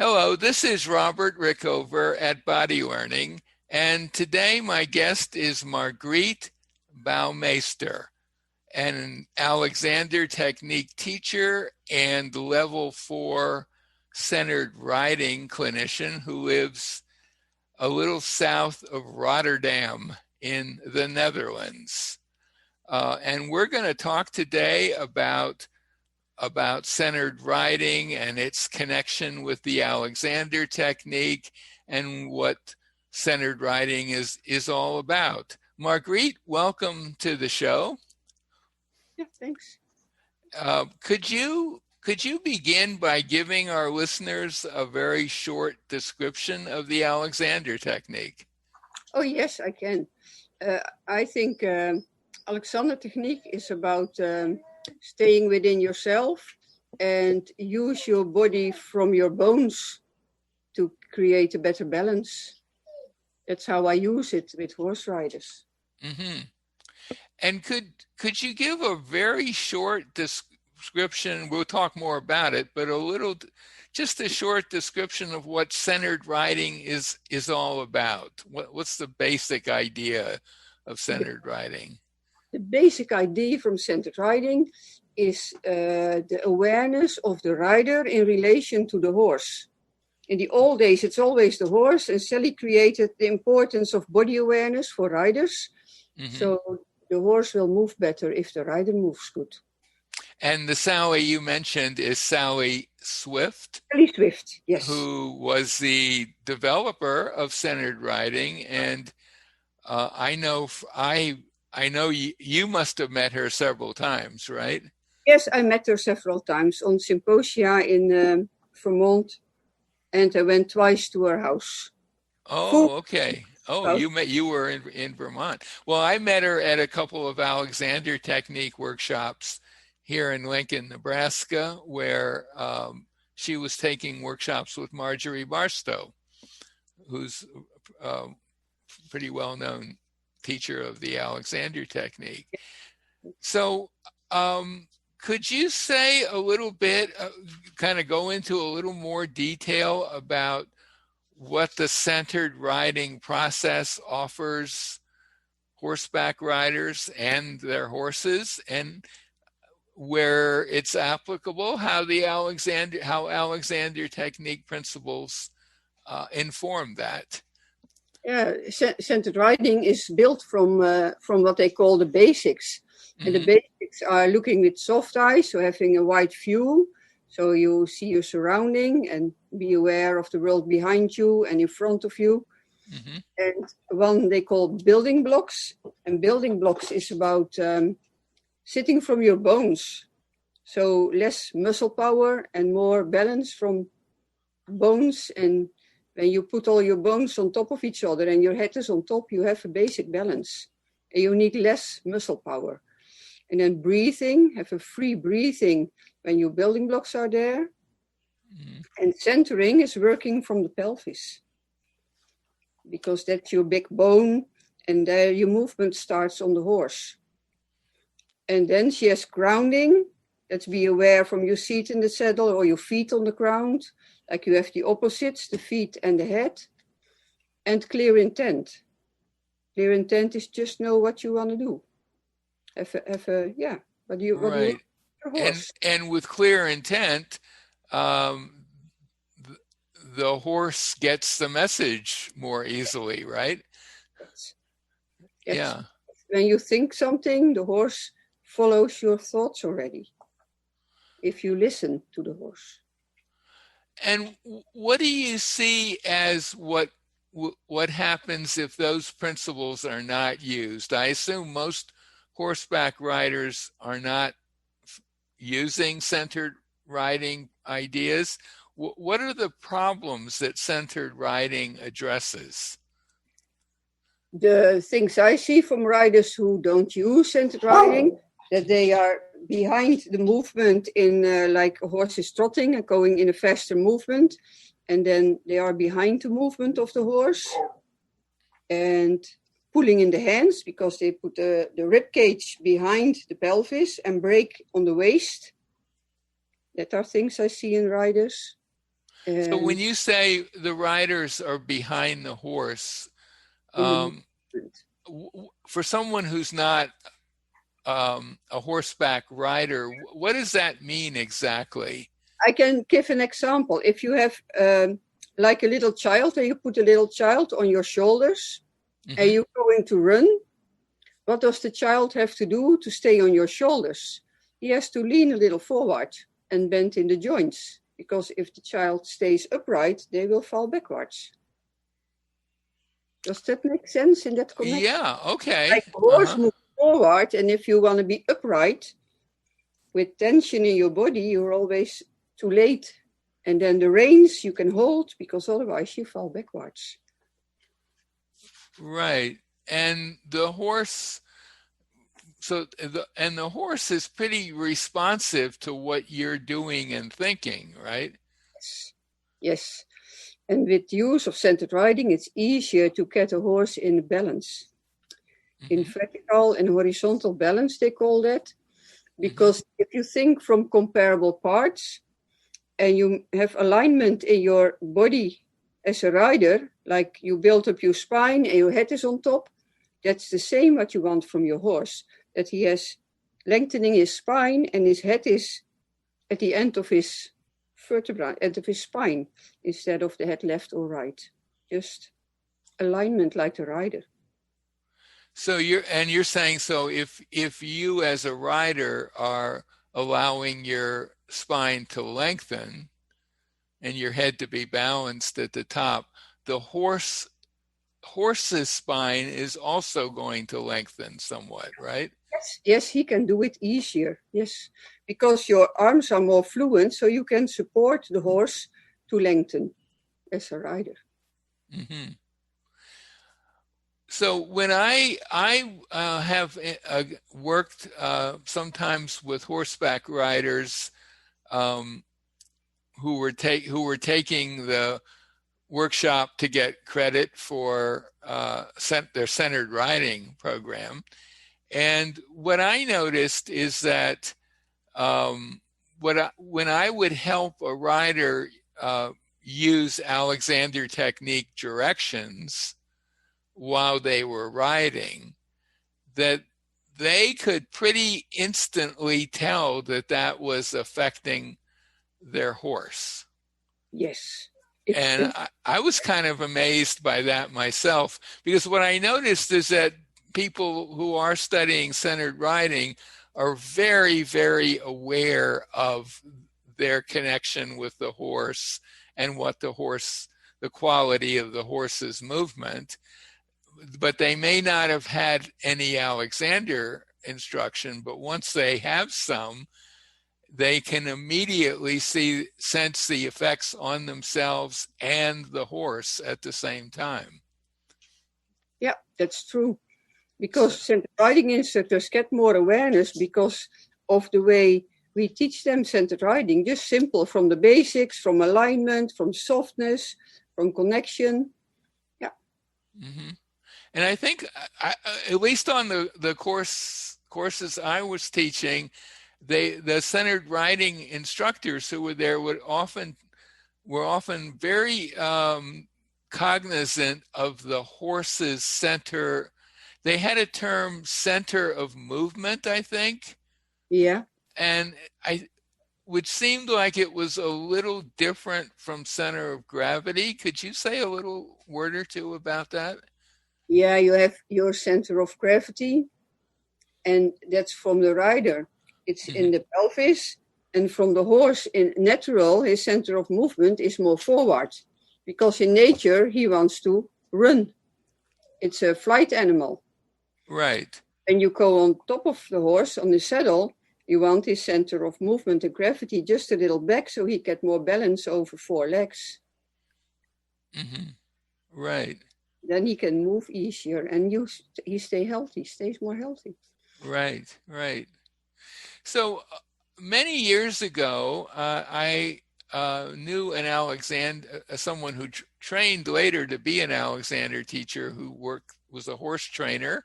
Hello, this is Robert Rickover at Body Learning, and today my guest is Margriet Bouwmeester, an Alexander Technique teacher and level 4 centered riding clinician who lives a little south of Rotterdam in the Netherlands. And we're going to talk today about centered riding and its connection with the Alexander Technique and what centered riding is all about. Margriet, welcome to the show. Yeah, thanks. Could you begin by giving our listeners a very short description of the Alexander Technique? Oh, yes, I can. I think Alexander Technique is about staying within yourself and use your body from your bones to create a better balance. That's how I use it with horse riders. Mm-hmm. And could you give a very short description? We'll talk more about it, but just a short description of what centered riding is all about. What's the basic idea of centered riding? The basic idea from centered riding is the awareness of the rider in relation to the horse. In the old days, it's always the horse, and Sally created the importance of body awareness for riders. Mm-hmm. So the horse will move better if the rider moves good. And the Sally you mentioned is Sally Swift. Sally Swift, yes. Who was the developer of centered riding. And I know you must have met her several times, right? Yes, I met her several times on symposia in Vermont, and I went twice to her house. Oh, okay. Oh, you were in Vermont. Well, I met her at a couple of Alexander Technique workshops here in Lincoln, Nebraska, where she was taking workshops with Marjorie Barstow, who's a pretty well-known teacher of the Alexander Technique. So could you say a little bit, kind of go into a little more detail about what the centered riding process offers horseback riders and their horses, and where it's applicable, how Alexander Technique principles inform that? Yeah, centered riding is built from what they call the basics. Mm-hmm. And the basics are looking with soft eyes, so having a wide view, so you see your surrounding and be aware of the world behind you and in front of you. Mm-hmm. And one they call building blocks. And building blocks is about sitting from your bones. So less muscle power and more balance from bones. And when you put all your bones on top of each other and your head is on top, you have a basic balance. And you need less muscle power. And then breathing, have a free breathing when your building blocks are there. Mm-hmm. And centering is working from the pelvis, because that's your big bone, and there your movement starts on the horse. And then she has grounding. Let's be aware from your seat in the saddle or your feet on the ground. Like you have the opposites, the feet and the head. And clear intent. Clear intent is just know what you want to do. Right. And with clear intent, the horse gets the message more easily, right? Yes. Yeah. When you think something, the horse follows your thoughts already, if you listen to the horse. And what do you see as what happens if those principles are not used? I assume most horseback riders are not using centered riding ideas. What are the problems that centered riding addresses? The things I see from riders who don't use centered riding, that they are behind the movement in like a horse is trotting and going in a faster movement, and then they are behind the movement of the horse and pulling in the hands because they put the rib cage behind the pelvis and brake on the waist. That are things I see in riders. So when And you say the riders are behind the horse, in the um, movement. for someone who's not a horseback rider, what does that mean exactly? I can give an example. If you have like a little child and you put a little child on your shoulders and Mm-hmm. you're going to run, what does the child have to do to stay on your shoulders? He has to lean a little forward and bend in the joints, because if the child stays upright, they will fall backwards. Does that make sense in that connection? Yeah, okay. Like a horse Uh-huh. moves forward, and if you want to be upright with tension in your body, you're always too late. And then the reins you can hold, because otherwise you fall backwards. Right. And the horse, the horse is pretty responsive to what you're doing and thinking, right? Yes. Yes. And with use of centered riding, it's easier to get a horse in balance. In Mm-hmm. vertical and horizontal balance, they call that. Mm-hmm. Because if you think from comparable parts and you have alignment in your body as a rider, like you build up your spine and your head is on top, that's the same what you want from your horse, that he has lengthening his spine and his head is at the end of his vertebra, end of his spine, instead of the head left or right. Just alignment like the rider. So you're saying, so if you as a rider are allowing your spine to lengthen and your head to be balanced at the top, the horse's spine is also going to lengthen somewhat, right? Yes, he can do it easier. Yes, because your arms are more fluent, so you can support the horse to lengthen as a rider. Mm-hmm. So when I have worked sometimes with horseback riders who were taking the workshop to get credit for their centered riding program, and what I noticed is that when I would help a rider use Alexander Technique directions while they were riding, that they could pretty instantly tell that that was affecting their horse. Yes. And I was kind of amazed by that myself, because what I noticed is that people who are studying centered riding are very, very aware of their connection with the horse and what the quality of the horse's movement. But they may not have had any Alexander instruction, but once they have some, they can immediately sense the effects on themselves and the horse at the same time. Yeah, that's true. Because centered riding instructors get more awareness because of the way we teach them centered riding, just simple, from the basics, from alignment, from softness, from connection. Yeah. Mm-hmm. And I think, at least on the courses I was teaching, the centered riding instructors who were there were often very cognizant of the horse's center. They had a term, center of movement, I think. Yeah. And which seemed like it was a little different from center of gravity. Could you say a little word or two about that? Yeah, you have your center of gravity, and that's from the rider. It's in the pelvis, and from the horse, in natural, his center of movement is more forward, because in nature he wants to run. It's a flight animal. Right. And you go on top of the horse on the saddle, you want his center of movement and gravity just a little back so he get more balance over four legs. Mm-hmm. Right. Then he can move easier, and he stays more healthy. Right, right. So many years ago, I knew someone who trained later to be an Alexander teacher, who was a horse trainer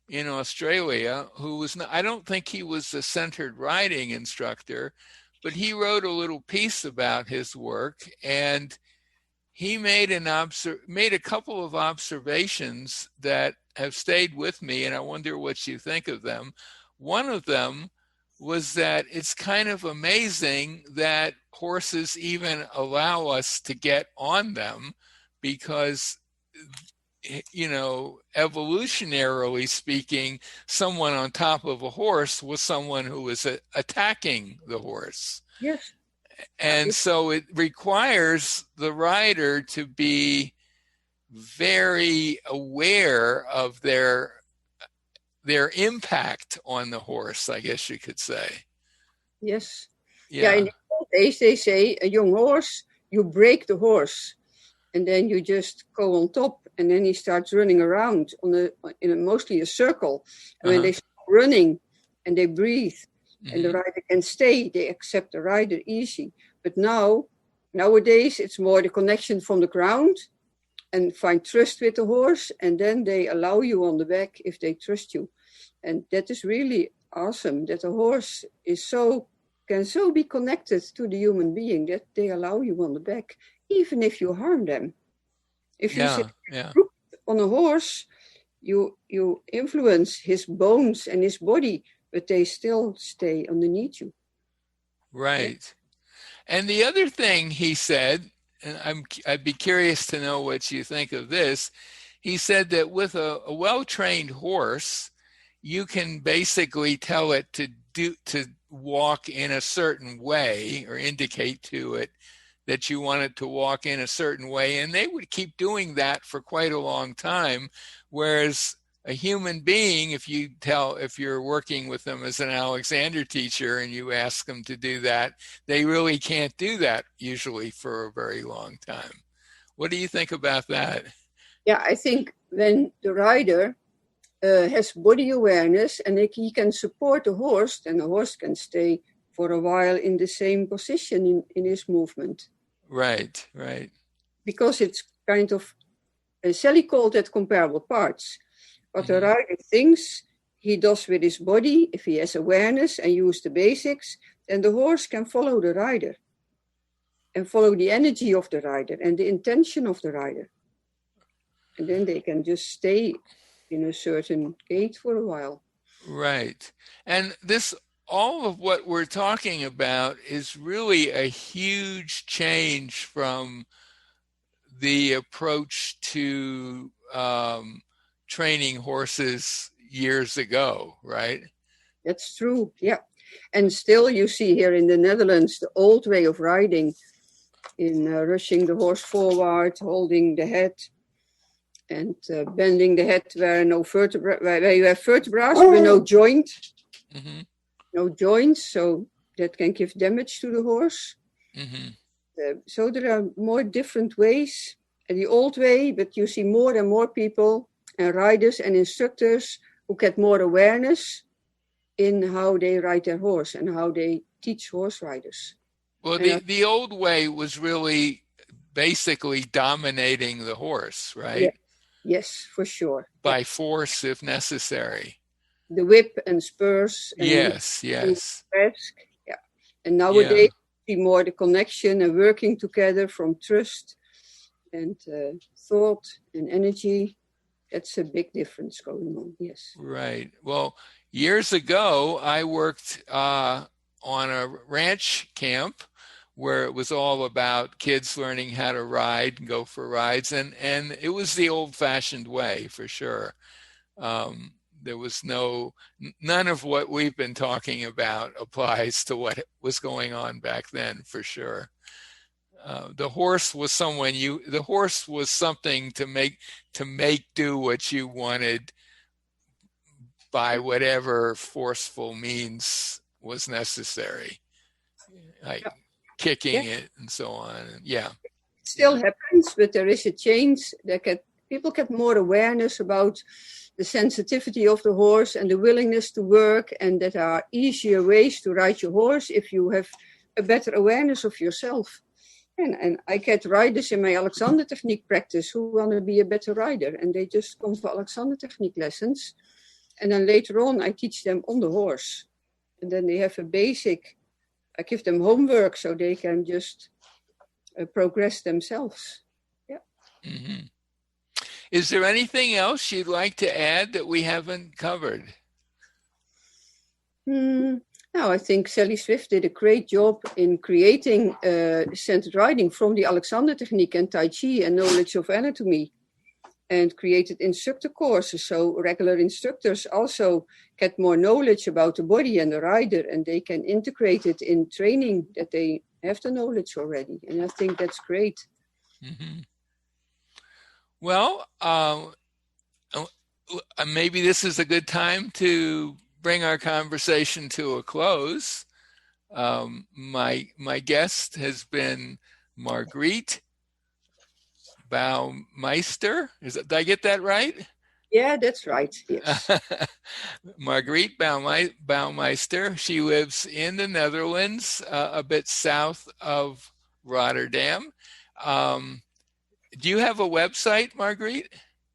in Australia, who was not, I don't think he was a centered riding instructor, but he wrote a little piece about his work, and he made a couple of observations that have stayed with me, and I wonder what you think of them. One of them was that it's kind of amazing that horses even allow us to get on them, because, you know, evolutionarily speaking, someone on top of a horse was someone who was attacking the horse. Yes. And so it requires the rider to be very aware of their impact on the horse, I guess you could say. Yes. Yeah. In the old days, they say a young horse, you break the horse, and then you just go on top, and then he starts running around mostly a circle. And when they start running and they breathe, and the rider can stay, they accept the rider easy. But nowadays, it's more the connection from the ground, and find trust with the horse, and then they allow you on the back if they trust you. And that is really awesome, that a horse can so be connected to the human being that they allow you on the back, even if you harm them. If you sit on a horse, you influence his bones and his body, but they still stay underneath you. Right. And the other thing he said, and I'd be curious to know what you think of this, he said that with a well-trained horse, you can basically tell it to walk in a certain way, or indicate to it that you want it to walk in a certain way, and they would keep doing that for quite a long time. Whereas a human being, if you're working with them as an Alexander teacher and you ask them to do that, they really can't do that usually for a very long time. What do you think about that? Yeah, I think when the rider has body awareness and he can support the horse, then the horse can stay for a while in the same position in his movement. Right. Because it's kind of, Sally called it comparable parts. What the rider thinks he does with his body, if he has awareness and use the basics, then the horse can follow the rider and follow the energy of the rider and the intention of the rider. And then they can just stay in a certain gait for a while. Right. And all of what we're talking about is really a huge change from the approach to training horses years ago, right? That's true, yeah. And still you see here in the Netherlands the old way of riding, in rushing the horse forward, holding the head, and bending the head where you have vertebrae, but no joint. No joints, so that can give damage to the horse. So there are more different ways. The old way, but you see more and more people and riders and instructors who get more awareness in how they ride their horse and how they teach horse riders. Well, the old way was really basically dominating the horse, right? Yeah. Yes, for sure. By force if necessary. The whip and spurs. And yes. Yeah. And nowadays we see more the connection and working together from trust and thought and energy. That's a big difference going on, yes. Right. Well, years ago, I worked on a ranch camp where it was all about kids learning how to ride and go for rides. And it was the old-fashioned way, for sure. There was none of what we've been talking about applies to what was going on back then, for sure. The horse was something to make do what you wanted by whatever forceful means was necessary, like kicking it and so on. Yeah. It still happens, but there is a change. People get more awareness about the sensitivity of the horse and the willingness to work, and that there are easier ways to ride your horse if you have a better awareness of yourself. And I get riders in my Alexander Technique practice who want to be a better rider, and they just come for Alexander Technique lessons. And then later on, I teach them on the horse. And then they have a basic I give them homework so they can just progress themselves. Yeah. Mm-hmm. Is there anything else you'd like to add that we haven't covered? No, I think Sally Swift did a great job in creating centered riding from the Alexander technique and Tai Chi and knowledge of anatomy, and created instructor courses so regular instructors also get more knowledge about the body and the rider, and they can integrate it in training that they have the knowledge already. And I think that's great. Mm-hmm. Well, maybe this is a good time to bring our conversation to a close. My guest has been Margriet Baumeister. Did I get that right? Yeah, that's right. Yes. Margriet Baumeister. She lives in the Netherlands, a bit south of Rotterdam. Do you have a website, Margriet?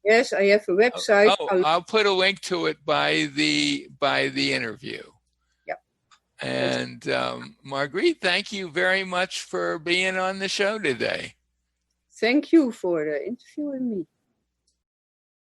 Yes, I have a website. I'll put a link to it by the interview. Yep. And Margriet, thank you very much for being on the show today. Thank you for interviewing me.